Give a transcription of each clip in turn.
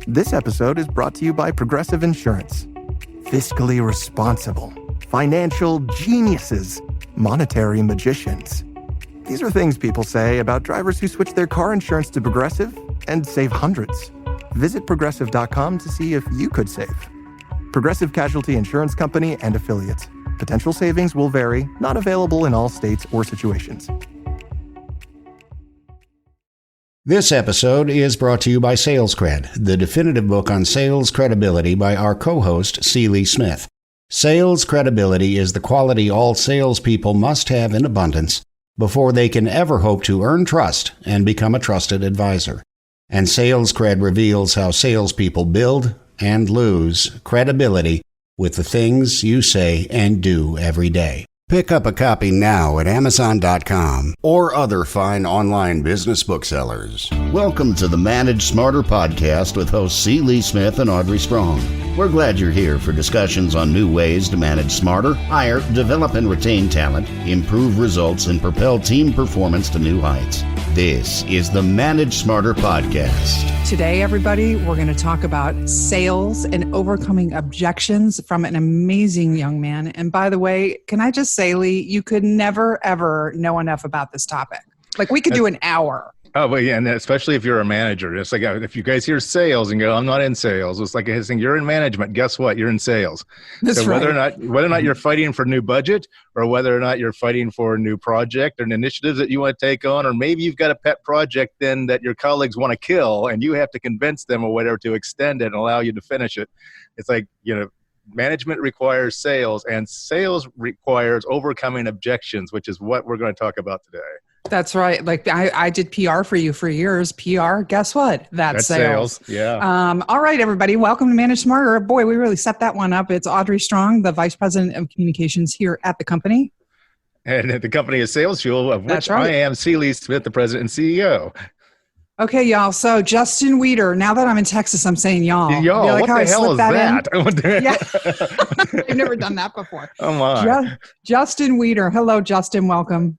This episode is brought to you by Progressive Insurance. Fiscally responsible, financial geniuses, monetary magicians. These are things people say about drivers who switch their car insurance to Progressive and save hundreds. Visit progressive.com to see if you could save. Progressive Casualty Insurance Company and Affiliates. Potential savings will vary, not available in all states or situations. This episode is brought to you by Sales Cred, the definitive book on sales credibility by our co-host, Seeley Smith. Sales credibility is the quality all salespeople must have in abundance before they can ever hope to earn trust and become a trusted advisor. And Sales Cred reveals how salespeople build and lose credibility with the things you say and do every day. Pick up a copy now at Amazon.com or other fine online business booksellers. Welcome to the Manage Smarter podcast with hosts Seeley Smith and Audrey Strong. We're glad you're here for discussions on new ways to manage smarter, hire, develop and retain talent, improve results, and propel team performance to new heights. This is the Manage Smarter podcast. Today, everybody, we're going to talk about sales and overcoming objections from an amazing young man. And by the way, can I just say, Lee, you could never, ever know enough about this topic. Like, we could do an hour. Oh, well, yeah, and especially if you're a manager. It's like if you guys hear sales and go, "I'm not in sales," it's like saying you're in management. Guess what? You're in sales. That's so whether right. or not you're fighting for new budget, or whether or not you're fighting for a new project or an initiative that you want to take on, or maybe you've got a pet project then that your colleagues want to kill, and you have to convince them or whatever to extend it and allow you to finish it. It's like, management requires sales, and sales requires overcoming objections, which is what we're going to talk about today. That's right. Like I did PR for you for years. PR, guess what? That's sales. Yeah. All right, everybody. Welcome to Manage Smarter. Boy, we really set that one up. It's Audrey Strong, the Vice President of Communications here at the company. And the company is Sales Fuel, of which right. I am Seeley Smith, the President and CEO. Okay, y'all. So Justin Weeder. Now that I'm in Texas, I'm saying y'all. Y'all, like what the hell is that? Yeah. I've never done that before. Oh, my. Justin Weeder. Hello, Justin. Welcome.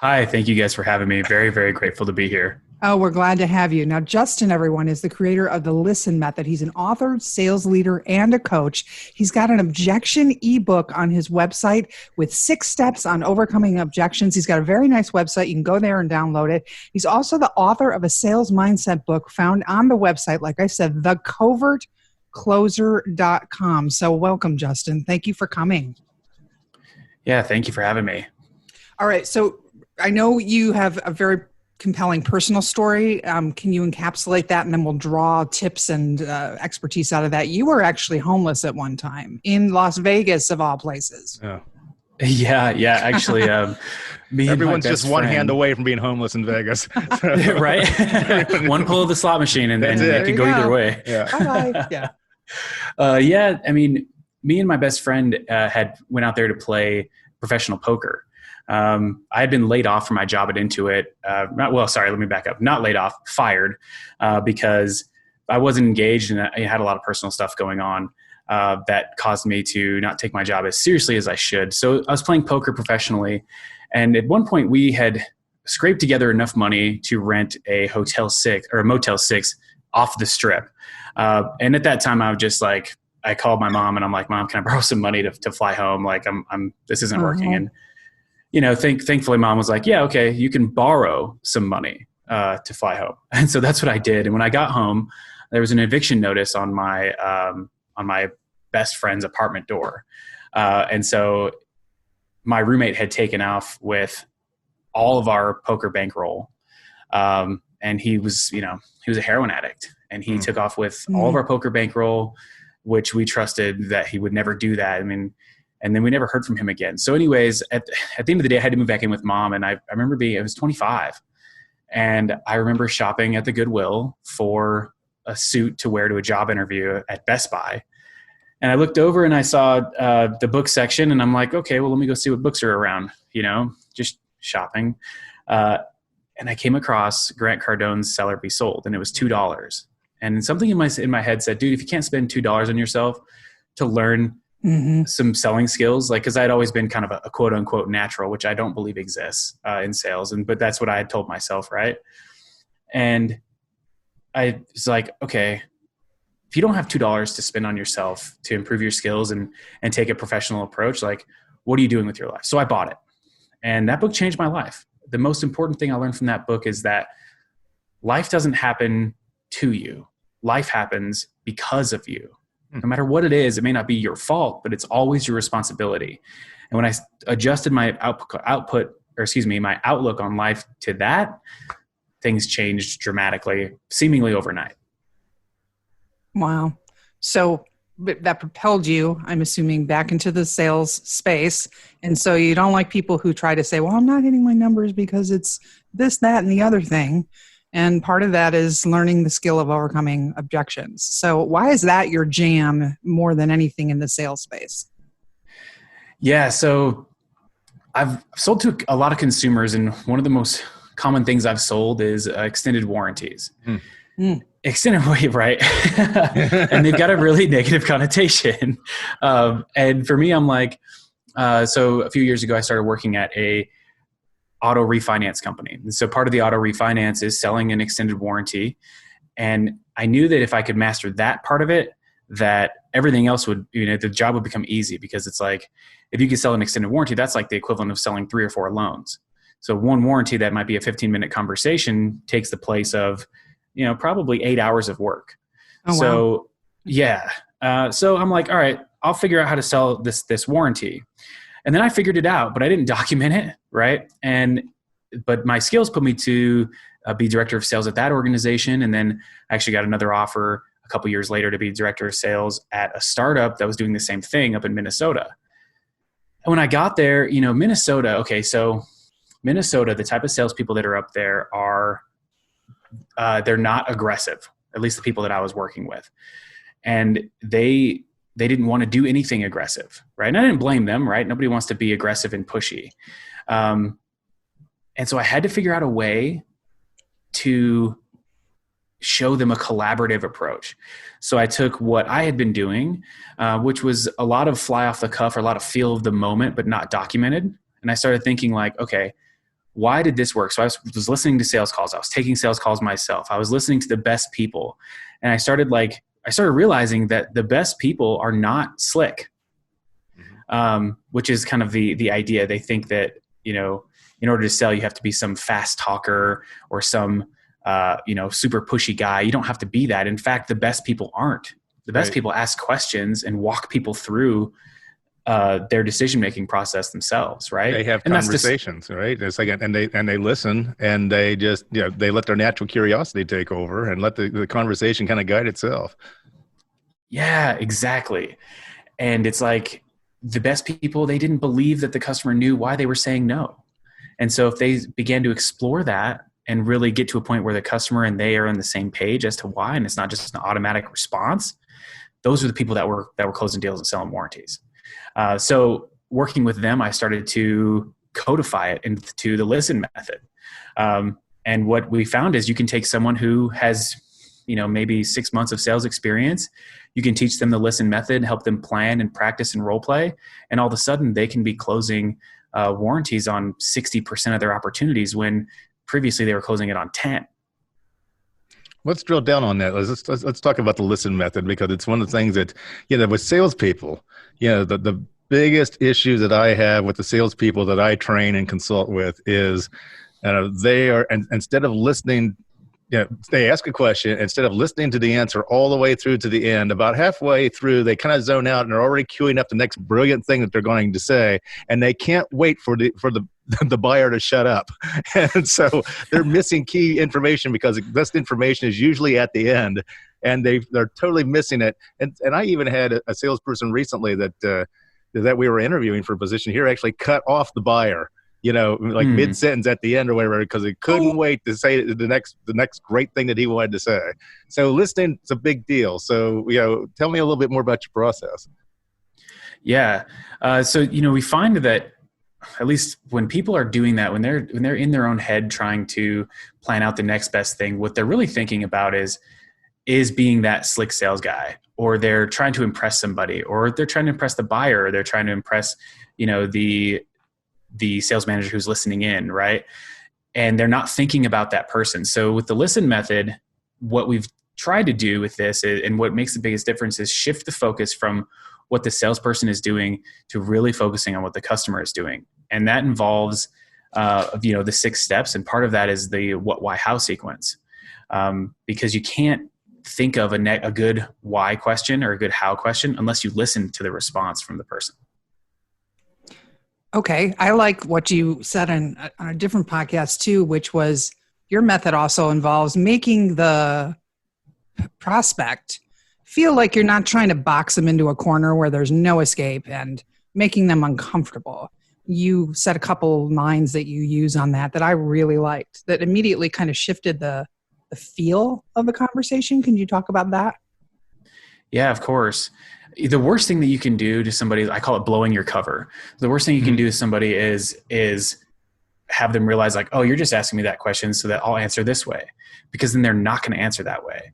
Hi, thank you guys for having me. Very, very grateful to be here. Oh, we're glad to have you. Now, Justin, everyone, is the creator of the Listen Method. He's an author, sales leader, and a coach. He's got an objection ebook on his website with 6 steps on overcoming objections. He's got a very nice website. You can go there and download it. He's also the author of a sales mindset book found on the website, like I said, the covertcloser.com. So welcome, Justin. Thank you for coming. Yeah, thank you for having me. All right. So I know you have a very compelling personal story. Can you encapsulate that, and then we'll draw tips and expertise out of that? You were actually homeless at one time in Las Vegas, of all places. Oh. Yeah. Actually, everyone's just one hand away from being homeless in Vegas. Right? One pull of the slot machine, and then it could go either way. Yeah. Bye-bye. Yeah. I mean, me and my best friend had went out there to play professional poker. I had been laid off from my job at Intuit. Let me back up. Not laid off, fired, because I wasn't engaged and I had a lot of personal stuff going on that caused me to not take my job as seriously as I should. So I was playing poker professionally. And at one point we had scraped together enough money to rent a Motel 6 off the strip. And at that time I was just like, I called my mom and I'm like, "Mom, can I borrow some money to fly home? Like this isn't working." And thankfully mom was like, "Yeah, okay, you can borrow some money to fly home." And so that's what I did. And when I got home, there was an eviction notice on my best friend's apartment door. And so my roommate had taken off with all of our poker bankroll. And he was a heroin addict, and he took off with all of our poker bankroll, which we trusted that he would never do that. I mean, and then we never heard from him again. So anyways, at the end of the day, I had to move back in with mom. And I remember I was 25. And I remember shopping at the Goodwill for a suit to wear to a job interview at Best Buy. And I looked over and I saw the book section, and I'm like, okay, well, let me go see what books are around, just shopping. And I came across Grant Cardone's Sell or Be Sold, and it was $2. And something in my head said, dude, if you can't spend $2 on yourself to learn some selling skills, like, because I'd always been kind of a quote unquote natural, which I don't believe exists in sales. But that's what I had told myself. Right. And I was like, okay, if you don't have $2 to spend on yourself to improve your skills and take a professional approach, like, what are you doing with your life? So I bought it. And that book changed my life. The most important thing I learned from that book is that life doesn't happen to you. Life happens because of you. No matter what it is, it may not be your fault, but it's always your responsibility. And when I adjusted my my outlook on life to that, things changed dramatically, seemingly overnight. Wow. So that propelled you, I'm assuming, back into the sales space. And so you don't like people who try to say, well, I'm not hitting my numbers because it's this, that, and the other thing. And part of that is learning the skill of overcoming objections. So why is that your jam more than anything in the sales space? Yeah, so I've sold to a lot of consumers, and one of the most common things I've sold is extended warranties. Extended warranty, right? And they've got a really negative connotation. And for me, I'm like, so a few years ago, I started working at a auto refinance company. And so part of the auto refinance is selling an extended warranty. And I knew that if I could master that part of it, that everything else would, the job would become easy, because it's like, if you could sell an extended warranty, that's like the equivalent of selling 3 or 4 loans. So one warranty that might be a 15-minute conversation takes the place of, probably 8 hours of work. Oh, so wow. yeah. So I'm like, all right, I'll figure out how to sell this warranty. And then I figured it out, but I didn't document it, right? But my skills put me to be director of sales at that organization. And then I actually got another offer a couple years later to be director of sales at a startup that was doing the same thing up in Minnesota. And when I got there, Minnesota, the type of salespeople that are up there are, they're not aggressive, at least the people that I was working with. And they didn't want to do anything aggressive, right? And I didn't blame them, right? Nobody wants to be aggressive and pushy. And so I had to figure out a way to show them a collaborative approach. So I took what I had been doing, which was a lot of fly off the cuff or a lot of feel of the moment, but not documented. And I started thinking like, okay, why did this work? So I was listening to sales calls. I was taking sales calls myself. I was listening to the best people. And I started realizing that the best people are not slick, which is kind of the idea. They think that, in order to sell, you have to be some fast talker or some, super pushy guy. You don't have to be that. In fact, the best people aren't. The best people ask questions and walk people through their decision-making process themselves, right? They have conversations, right? It's like, and they listen, and they just, they let their natural curiosity take over and let the conversation kind of guide itself. Yeah, exactly. And it's like the best people, they didn't believe that the customer knew why they were saying no. And so if they began to explore that and really get to a point where the customer and they are on the same page as to why, and it's not just an automatic response, those are the people that were closing deals and selling warranties. So working with them, I started to codify it into the listen method. And what we found is you can take someone who has, maybe 6 months of sales experience, you can teach them the listen method, help them plan and practice and role play. And all of a sudden they can be closing warranties on 60% of their opportunities when previously they were closing it on 10. Let's drill down on that. Let's talk about the listen method, because it's one of the things that, with salespeople, the biggest issue that I have with the salespeople that I train and consult with is they are, and instead of listening, they ask a question, instead of listening to the answer all the way through to the end, about halfway through, they kind of zone out and are already queuing up the next brilliant thing that they're going to say. And they can't wait for the buyer to shut up. And so they're missing key information, because the best information is usually at the end, and they're totally missing it. And I even had a salesperson recently that we were interviewing for a position here actually cut off the buyer, mid-sentence at the end or whatever, because he couldn't wait to say the next great thing that he wanted to say. So listening is a big deal. So, tell me a little bit more about your process. Yeah. So, we find that at least when people are doing that, when they're in their own head trying to plan out the next best thing, what they're really thinking about is being that slick sales guy, or they're trying to impress somebody, or they're trying to impress the buyer, or they're trying to impress, the sales manager who's listening in, right? And they're not thinking about that person. So with the listen method, what we've tried to do with this, and what makes the biggest difference, is shift the focus from what the salesperson is doing to really focusing on what the customer is doing. And that involves, the 6 steps. And part of that is the what, why, how sequence. Because you can't think of a good why question or a good how question unless you listen to the response from the person. Okay. I like what you said on a different podcast too, which was your method also involves making the prospect feel like you're not trying to box them into a corner where there's no escape and making them uncomfortable. You said a couple lines that you use on that I really liked, that immediately kind of shifted the feel of the conversation. Can you talk about that? Yeah, of course. The worst thing that you can do to somebody, I call it blowing your cover. The worst thing you can do to somebody is have them realize like, oh, you're just asking me that question so that I'll answer this way, because then they're not going to answer that way.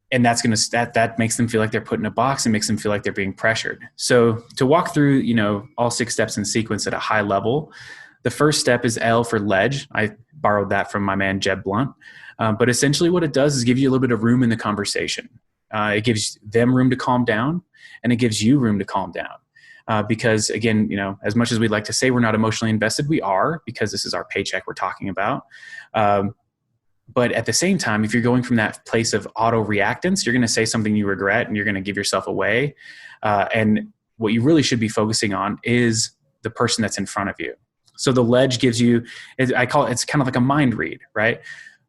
And that makes them feel like they're put in a box and makes them feel like they're being pressured. So to walk through, all 6 steps in sequence at a high level, the first step is L for ledge. I borrowed that from my man, Jeb Blunt. But essentially what it does is give you a little bit of room in the conversation. It gives them room to calm down, and it gives you room to calm down. Because again, as much as we'd like to say we're not emotionally invested, we are, because this is our paycheck we're talking about. But at the same time, if you're going from that place of auto reactance, you're going to say something you regret and you're going to give yourself away. And what you really should be focusing on is the person that's in front of you. So the ledge gives you, I call it, it's kind of like a mind read, right?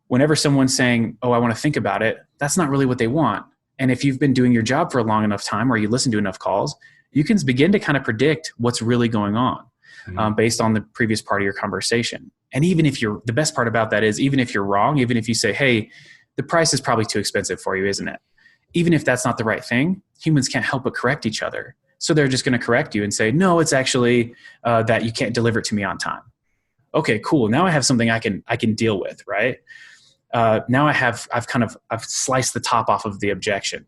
Whenever someone's saying, oh, I want to think about it, that's not really what they want. And if you've been doing your job for a long enough time, or you listen to enough calls, you can begin to kind of predict what's really going on based on the previous part of your conversation. And even if the best part about that is, even if you're wrong, even if you say, hey, the price is probably too expensive for you, isn't it? Even if that's not the right thing, humans can't help but correct each other. So they're just going to correct you and say, no, it's actually that you can't deliver it to me on time. Okay, cool. Now I have something I can deal with, right? Now I've sliced the top off of the objection.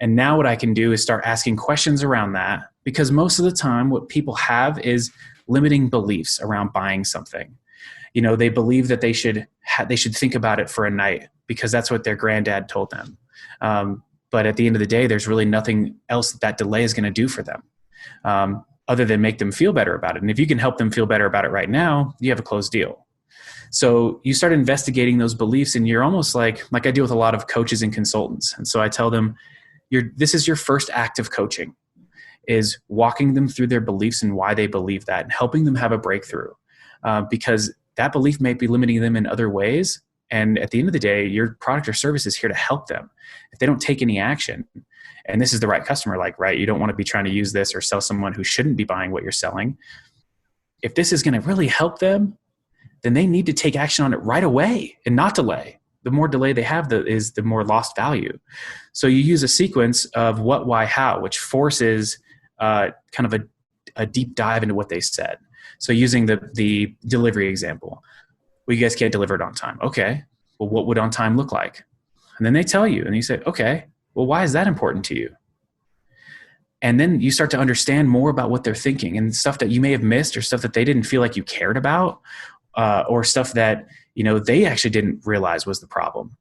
And now what I can do is start asking questions around that, because most of the time what people have is limiting beliefs around buying something. They believe that they should think about it for a night because that's what their granddad told them. But at the end of the day, there's really nothing else that delay is going to do for them other than make them feel better about it. And if you can help them feel better about it right now, you have a closed deal. So you start investigating those beliefs, and you're almost like I deal with a lot of coaches and consultants. And so I tell them, this is your first act of coaching, is walking them through their beliefs and why they believe that, and helping them have a breakthrough because that belief may be limiting them in other ways. And at the end of the day, your product or service is here to help them. If they don't take any action, and this is the right customer, right? You don't want to be trying to use this or sell someone who shouldn't be buying what you're selling. If this is going to really help them, then they need to take action on it right away and not delay. The more delay they have, the more lost value. So you use a sequence of what, why, how, which forces kind of a deep dive into what they said. So using the delivery example, well, you guys can't deliver it on time. Okay, well, what would on time look like? And then they tell you, and you say, okay, well, why is that important to you? And then you start to understand more about what they're thinking, and stuff that you may have missed, or stuff that they didn't feel like you cared about, or stuff that, they actually didn't realize was the problem.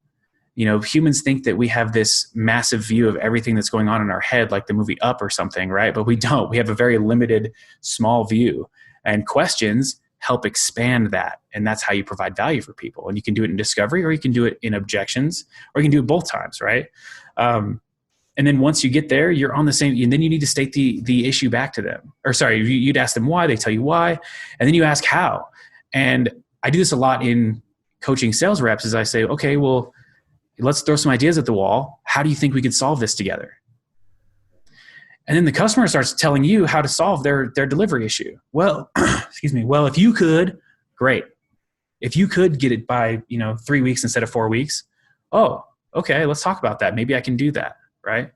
Humans think that we have this massive view of everything that's going on in our head, like the movie Up or something, right? But we don't. We have a very limited, small view. And questions help expand that. And that's how you provide value for people. And you can do it in discovery, or you can do it in objections, or you can do it both times, right? And then once you get there, you're on the same, and then you need to state the issue back to them. Or sorry, you'd ask them why, they tell you why, and then you ask how. And I do this a lot in coaching sales reps, is I say, okay, well, let's throw some ideas at the wall. How do you think we could solve this together? And then the customer starts telling you how to solve their delivery issue. Well, excuse me. Well, if you could, great. If you could get it by, 3 weeks instead of 4 weeks, oh, okay, let's talk about that. Maybe I can do that, right?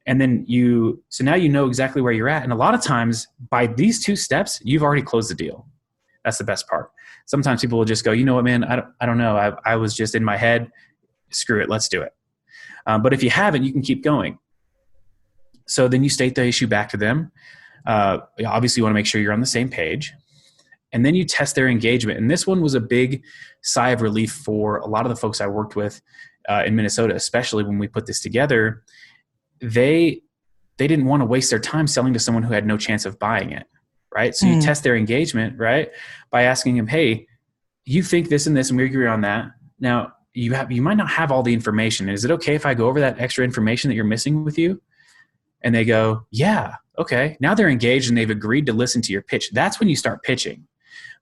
And then so now you know exactly where you're at. And a lot of times by these 2 steps, you've already closed the deal. That's the best part. Sometimes people will just go, you know what, man, I don't know. I was just in my head. Screw it. Let's do it. But if you haven't, you can keep going. So then you state the issue back to them. Obviously, you want to make sure you're on the same page. And then you test their engagement. And this one was a big sigh of relief for a lot of the folks I worked with in Minnesota, especially when we put this together, they didn't want to waste their time selling to someone who had no chance of buying it, right? So you test their engagement, right, by asking them, hey, you think this and this, and we agree on that. Now, you might not have all the information. Is it okay if I go over that extra information that you're missing with you? And they go, yeah, okay. Now they're engaged and they've agreed to listen to your pitch. That's when you start pitching.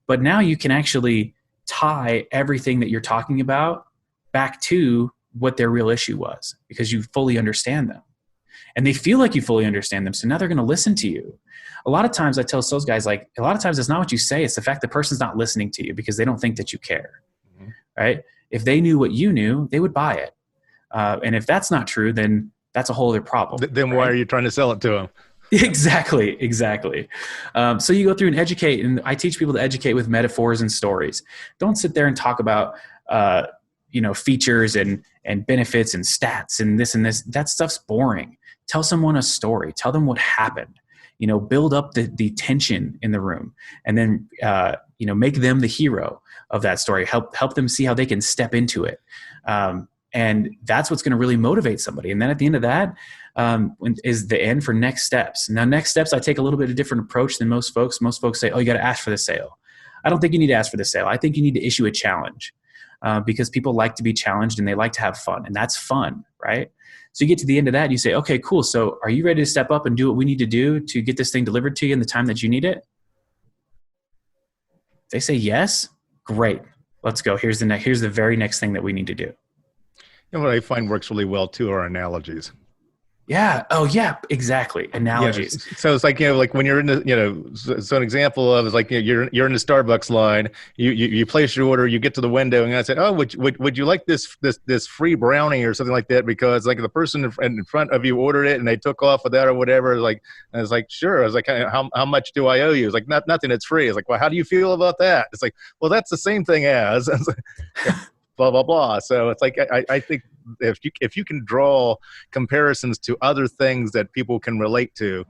But now you can actually tie everything that you're talking about back to what their real issue was, because you fully understand them. And they feel like you fully understand them. So now they're going to listen to you. A lot of times I tell sales guys, like, a lot of times it's not what you say. It's the fact the person's not listening to you because they don't think that you care, right? If they knew what you knew, they would buy it. And if that's not true, then that's a whole other problem. Then why are you trying to sell it to them? Exactly. So you go through and educate, and I teach people to educate with metaphors and stories. Don't sit there and talk about, features and benefits and stats and this and this. That stuff's boring. Tell someone a story. Tell them what happened. Build up the tension in the room, and then, make them the hero of that story. Help them see how they can step into it. And that's what's going to really motivate somebody. And then at the end of that is the end for next steps. Now, next steps, I take a little bit of a different approach than most folks. Most folks say, oh, you got to ask for the sale. I don't think you need to ask for the sale. I think you need to issue a challenge because people like to be challenged and they like to have fun. And that's fun, right? So you get to the end of that and you say, okay, cool. So are you ready to step up and do what we need to do to get this thing delivered to you in the time that you need it? If they say yes, great. Let's go. Here's the very next thing that we need to do. What I find works really well too are analogies. Yeah. Oh, yeah. Exactly. Analogies. Yeah. So it's like, like when you're in the, so an example of is like, you're in the Starbucks line, you place your order, you get to the window, and I said, oh, would you like this free brownie or something like that? Because like the person in front of you ordered it and they took off with that or whatever. Like, I was like, sure. I was like, how much do I owe you? It's like, nothing. It's free. It's like, well, how do you feel about that? It's like, well, that's the same thing as. Blah, blah, blah. So it's like, I think if you can draw comparisons to other things that people can relate to,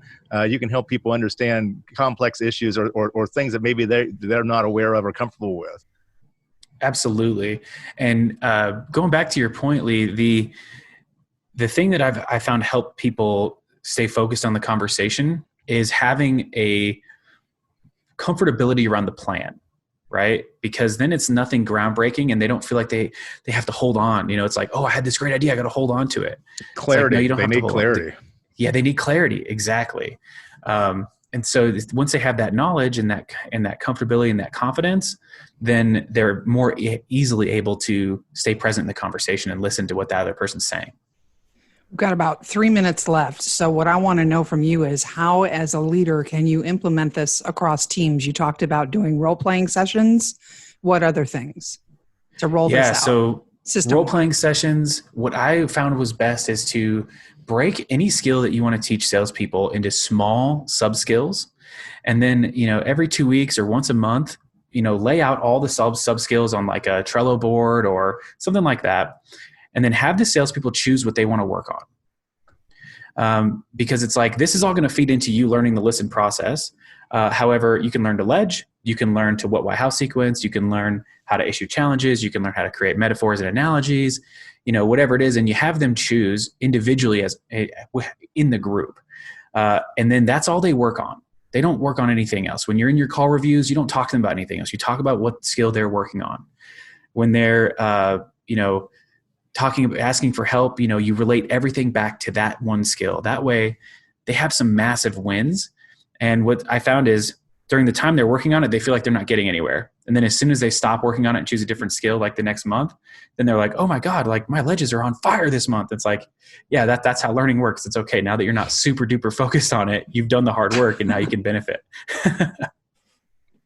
you can help people understand complex issues or things that maybe they're not aware of or comfortable with. Absolutely. And going back to your point, Lee, the thing that I found help people stay focused on the conversation is having a comfortability around the plan. Right? Because then it's nothing groundbreaking and they don't feel like they have to hold on. It's like, oh, I had this great idea. I got to hold on to it. Clarity. Like, no, they need clarity. Yeah, they need clarity. Exactly. And so once they have that knowledge and that comfortability and that confidence, then they're more easily able to stay present in the conversation and listen to what the other person's saying. We've got about 3 minutes left. So what I want to know from you is how, as a leader, can you implement this across teams? You talked about doing role-playing sessions. What other things to roll this out? So System role-playing sessions, what I found was best is to break any skill that you want to teach salespeople into small sub-skills. And then, every 2 weeks or once a month, lay out all the sub-skills on like a Trello board or something like that. And then have the salespeople choose what they want to work on. Because it's like, this is all going to feed into you learning the listen process. However, you can learn to ledge, you can learn to what, why, how sequence, you can learn how to issue challenges, you can learn how to create metaphors and analogies, whatever it is. And you have them choose individually in the group. And then that's all they work on. They don't work on anything else. When you're in your call reviews, you don't talk to them about anything else. You talk about what skill they're working on. When they're, asking for help, you relate everything back to that one skill. That way they have some massive wins. And what I found is during the time they're working on it, they feel like they're not getting anywhere. And then as soon as they stop working on it and choose a different skill, like the next month, then they're like, oh my God, like my ledges are on fire this month. It's like, yeah, that's how learning works. It's okay. Now that you're not super duper focused on it, you've done the hard work and now you can benefit.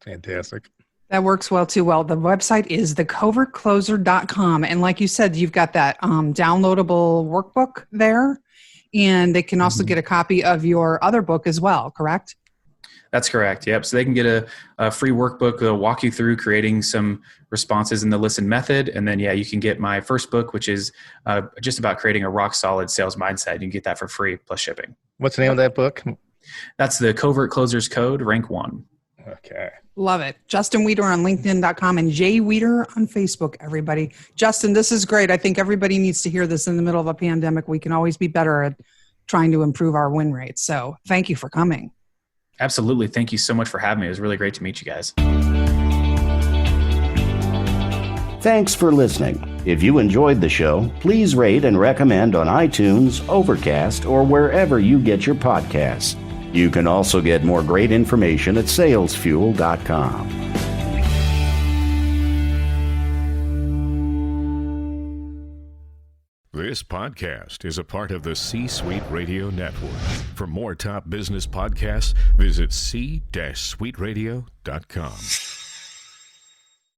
Fantastic. That works well too. Well, the website is thecovertcloser.com. And like you said, you've got that downloadable workbook there. And they can also get a copy of your other book as well, correct? That's correct. Yep. So they can get a free workbook that'll walk you through creating some responses in the listen method. And then, you can get my first book, which is just about creating a rock solid sales mindset. You can get that for free plus shipping. What's the name of that book? That's the Covert Closer's Code, rank 1. Okay. Love it. Justin Weeder on LinkedIn.com and Jay Weeder on Facebook, everybody. Justin, this is great. I think everybody needs to hear this in the middle of a pandemic. We can always be better at trying to improve our win rate. So thank you for coming. Absolutely. Thank you so much for having me. It was really great to meet you guys. Thanks for listening. If you enjoyed the show, please rate and recommend on iTunes, Overcast, or wherever you get your podcasts. You can also get more great information at salesfuel.com. This podcast is a part of the C-Suite Radio Network. For more top business podcasts, visit c-suiteradio.com.